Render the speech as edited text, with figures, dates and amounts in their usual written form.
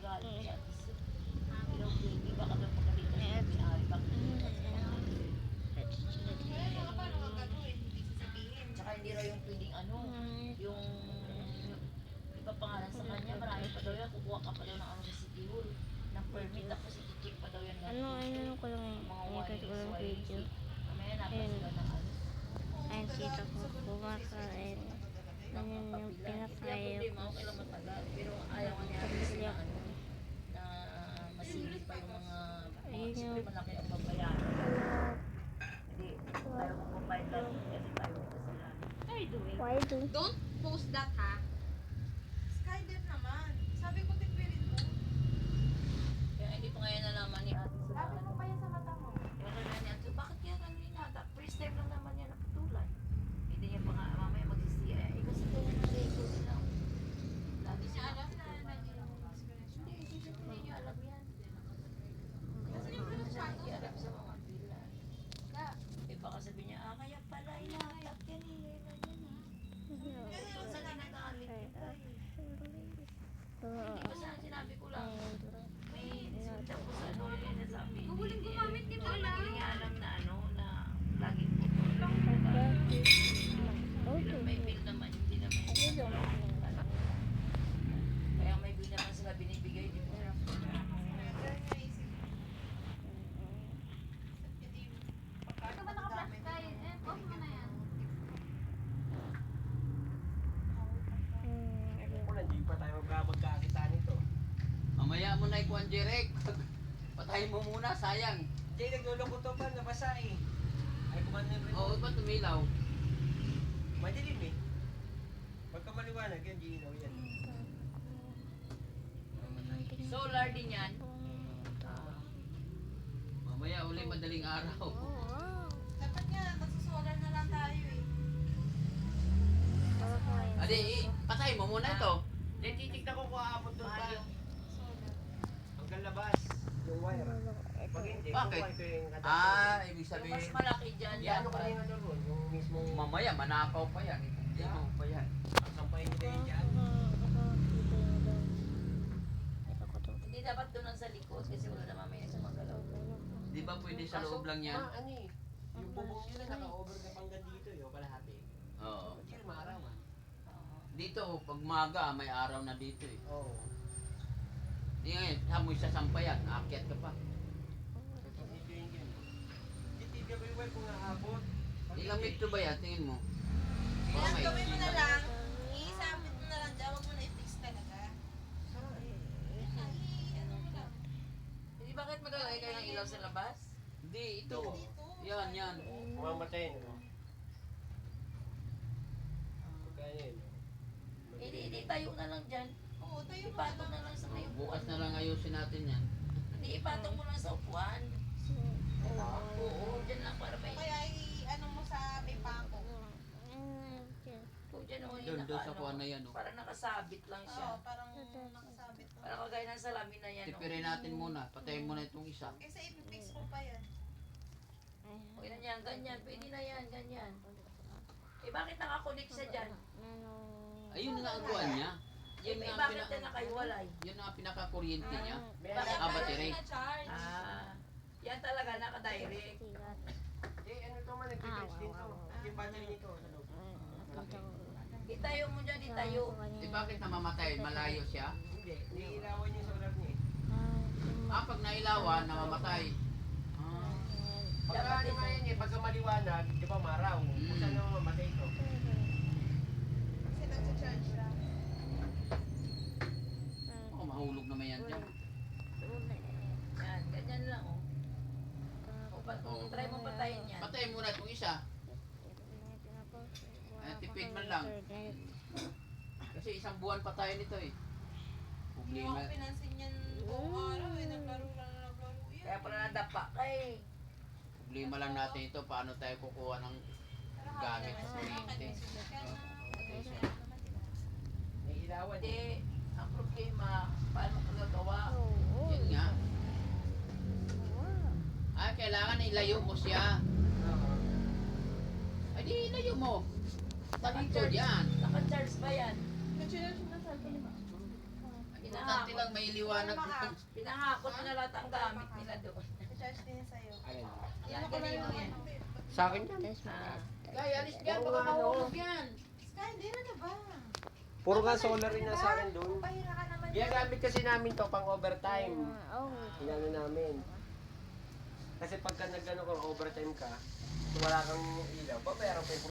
magalit siya. Yung baby, baka daw pagkalitan niya yung may-ari. Bakit Kaya nga paano gagawin? Hindi sasabihin. tsaka hindi raw yung pwedeng ano, yung ipapangalan sa kanya, marami pa daw yan, kukuha ka pa daw ng ano sa City Hall, ng permit, tapos i-check pa daw yan Ano ko lang yung mga ikat ko lang YS. video. Mamaya napas Ayun. sila ng ano. Ayun, kita ko kumakain. Ganyan yung pinakain Hindi ko. mo kailang matagal, pero ayaw nga niya kasi na ano, na masilip pa yung mga, Ayun siyempre yung- malaki ang babayaran. Hindi, tayo magpapayad lang kasi tayo dito sa lahat. What are you doing? Why do? Don't post that, ha? Skydive naman. Sabi ko, tipirin mo. Kaya hindi pa ngayon nalaman ni ate sa Sabi mo pa yan sa mata mo. Kaya sabi niya, "Ate, bakit yan ano yun ata? First time lang naman yan naputulan." Hindi niya pa nga mamaya magsisiya. Eh kasi ganyan ang lego nila. Lagi Hindi siya niya alam na naging Hindi niya alam yan. Kasi hindi alam sa mga pila. Eh baka sabi niya, kaya pala inatak yan eh. Kasi yung sa ginagamit kita eh. Hindi ba sana sinabi ko lang. May tapos ano yun nasabi. Huling gumamit, di mo alam. Hindi niya alam na ano, na laging putulan. Pero may bill naman, hindi naman yun. Kaya may bill naman sila binibigay, di ba? Ito ba naka-flash tayo? Off mo na yan. Kung hindi pa tayo magkakita nito. Mamaya mo na ikuan direct. Patayin mo muna, sayang. Jay, nagluloko to pa, nabasa eh. Ay, kumanda yung Oo, ba't tumilaw? Madilim eh. Pagka maliwanag yan, Jay, ilaw yan. Solar din yan. Mamaya uli madaling araw. Dapat nga, magsusolar na lang tayo eh. Adi, patay mo muna ito. Jay, titignan ko kung aabot doon pa. Solar. Hanggang labas. Yung wire. Pag hindi, Bakit? kukuha ko yung adapter. Ibig Yung sabihin, mas malaki dyan. Yan, ano ka rin ano ron, yung mismong mamaya manakaw pa yan. Ikaw pa yan. sampayin nila yun dyan. Hindi dapat doon ang sa likod kasi wala na mamaya sa magalaw. Di ba pwede sa loob lang yan? Ano eh, yung bubong nila naka-over na panggan dito, yung kalahati. Oo. Chill, maaraw ah. Dito, pag maga, may araw na dito eh. Oo. Di ngayon, hamoy sa sampayan, aakyat ka pa. Dito yun dyan. Titignan ko yung wire kung naabot. Ilang metro ba yan, tingin mo? Kaya may gawin mo na silang. lang. Isabit mo na lang dyan. Huwag mo na i-fix talaga. Ano mo lang. Hindi bakit maglalagay kayo ng ilaw sa labas? Hindi, ito. Yan, yan. Mamatayin, no? Pagka yun. Hindi tayo na lang dyan. Oo, tayo mo na Ipatong lang. na lang sa may Bukas upuan. na lang ayusin natin yan. Hindi, ipatong mo lang sa upuan. Oo, dyan lang para may... Kaya ano mo sa may pako. Oo, dyan o, Doon, doon sa kuwan na yan. Oh. Para nakasabit lang siya. Oo, parang nakasabit mo. Para kagaya ng salamin na yan. Tipirin natin muna. Patayin muna itong isa. Kasi ipipix mo pa yan. O yan yan, ganyan. Pwede na yan, ganyan. Eh bakit nakakunik siya dyan? Ayun nga ang kuwan niya. Eh, Yun nga ang bakit yan nakaiwalay? yun nga ang pinaka-kuryente niya. Bakit battery. na-charge? Yan talaga naka-direct. Eh, ano to man, nag-charge din to. Yung battery nito, sa loob. Itayo mo dyan, itayo. Bakit namamatay? Malayo siya? Hindi, niilawan yung solar niya eh. Pag nailawan, namamatay. Pagka ano nga yan eh, pagka maliwanag, di ba maraw? Kung saan naman mamatay ito. Kasi nagsa-charge lang. Mahulog naman yan dyan. Yan, ganyan lang oh. Try mo patayin yan. Patayin muna itong isa. Tipid man lang. Kasi isang buwan patayin ito eh. Hindi Problema. ako pinansin yan buong araw eh. Naglaro yan. Kaya pala nadapa ka eh. Problema lang natin ito. Paano tayo kukuha ng gamit sa kuryente. Niilawan eh. Hindi, ang problema, paano ka gagawa? Yan nga. Kailangan ilayo mo siya. Ay di ilayo mo. Talikod yan. Naka-charge ba yan? Nag-charge na sa akin. Ay, Importante lang may liwanag doon. Pinahakot mo na lahat ang gamit nila doon. I-charge din sa'yo. Alin? Yan, ganyan mo yan. Sa akin yan. Tapos Kaya alis dyan, baka mahulog yan. Sky, di na ba? Puro nga solar rin na sa akin doon. Pahinga ka naman. Ginagamit kasi namin to pang overtime. oh, Inano namin. Kasi pagka nag-ano kang overtime ka, wala kang ilaw, babayaran ko yung